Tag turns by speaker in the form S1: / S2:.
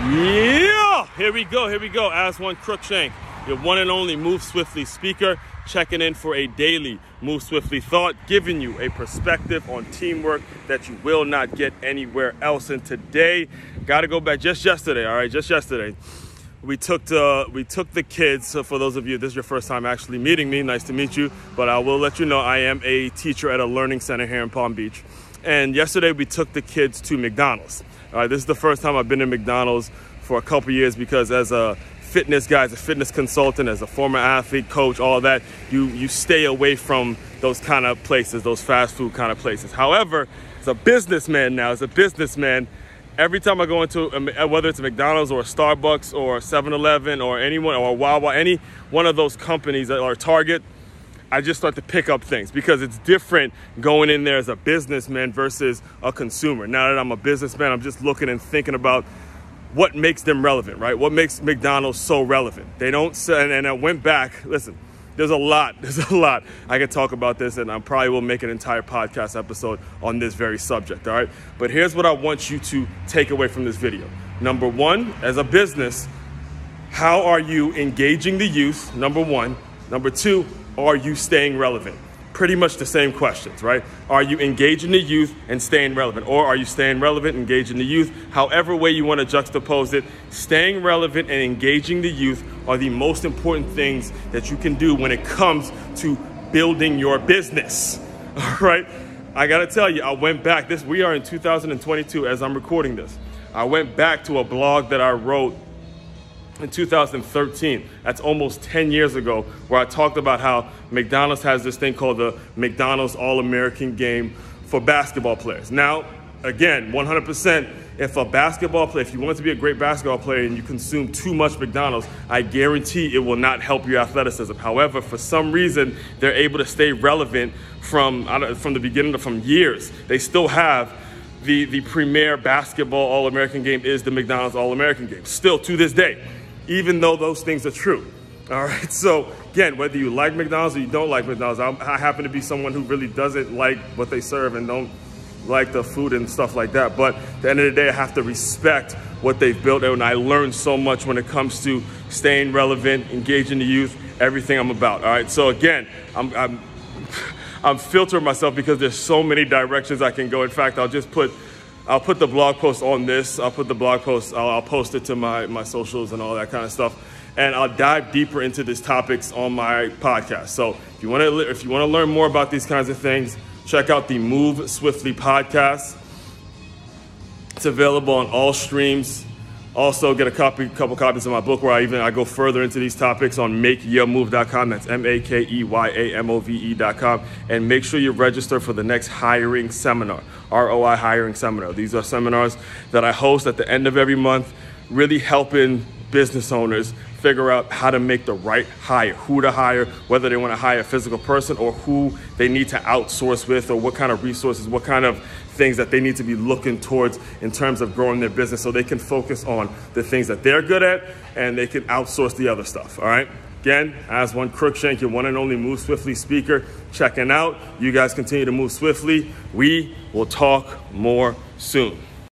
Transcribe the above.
S1: Yeah, here we go. Aswand Cruickshank, your one and only Move Swiftly speaker, checking in for a daily Move Swiftly thought, giving you a perspective on teamwork that you will not get anywhere else. And today, got to go back just yesterday, all right, just yesterday. We took the kids. So for those of you, this is your first time actually meeting me, nice to meet you. But I will let you know I am a teacher at a learning center here in Palm Beach. And yesterday we took the kids to McDonald's. All right, this is the first time I've been in McDonald's for a couple years because as a fitness guy, as a fitness consultant, as a former athlete, coach, all that, you stay away from those kind of places, those fast food kind of places. However, as a businessman now, every time I go into, whether it's a McDonald's or a Starbucks or 7-Eleven or anyone, or Wawa, any one of those companies that are Target, I just start to pick up things because it's different going in there as a businessman versus a consumer. Now that I'm a businessman, I'm just looking and thinking about what makes them relevant, right? What makes McDonald's so relevant? They don't say, and I went back, listen, there's a lot I could talk about this, and I probably will make an entire podcast episode on this very subject, all right? But here's what I want you to take away from this video. Number one, as a business, how are you engaging the youth? Number one. Number two, are you staying relevant? Pretty much the same questions, right? Are you engaging the youth and staying relevant? Or are you staying relevant, engaging the youth? However way you want to juxtapose it, staying relevant and engaging the youth are the most important things that you can do when it comes to building your business, all right? I got to tell you, I went back. We are in 2022 as I'm recording this. I went back to a blog that I wrote in 2013, that's almost 10 years ago, where I talked about how McDonald's has this thing called the McDonald's All-American Game for basketball players. Now, again, 100%, if you want to be a great basketball player and you consume too much McDonald's, I guarantee it will not help your athleticism. However, for some reason, they're able to stay relevant from the beginning, from years. They still have the premier basketball All-American Game is the McDonald's All-American Game, still to this day, even though those things are true. All right, so again, whether you like McDonald's or you don't like McDonald's, I happen to be someone who really doesn't like what they serve and don't like the food and stuff like that. But at the end of the day, I have to respect what they've built, and I learned so much when it comes to staying relevant, engaging the youth, everything I'm about. All right, so again, I'm filtering myself because there's so many directions I can go. In fact, I'll put the blog post on this. I'll post it to my socials and all that kind of stuff. And I'll dive deeper into these topics on my podcast. So if you want to learn more about these kinds of things, check out the Move Swiftly podcast. It's available on all streams. Also, get a couple copies of my book where I go further into these topics on makeyourmove.com. That's MAKEYAMOVE.com. And make sure you register for the next hiring seminar, ROI hiring seminar. These are seminars that I host at the end of every month, really helping business owners figure out how to make the right hire, who to hire, whether they want to hire a physical person or who they need to outsource with, or what kind of resources, what kind of things that they need to be looking towards in terms of growing their business so they can focus on the things that they're good at and they can outsource the other stuff, all right? Again, Aswand Cruickshank, your one and only Move Swiftly speaker, checking out. You guys continue to move swiftly. We will talk more soon.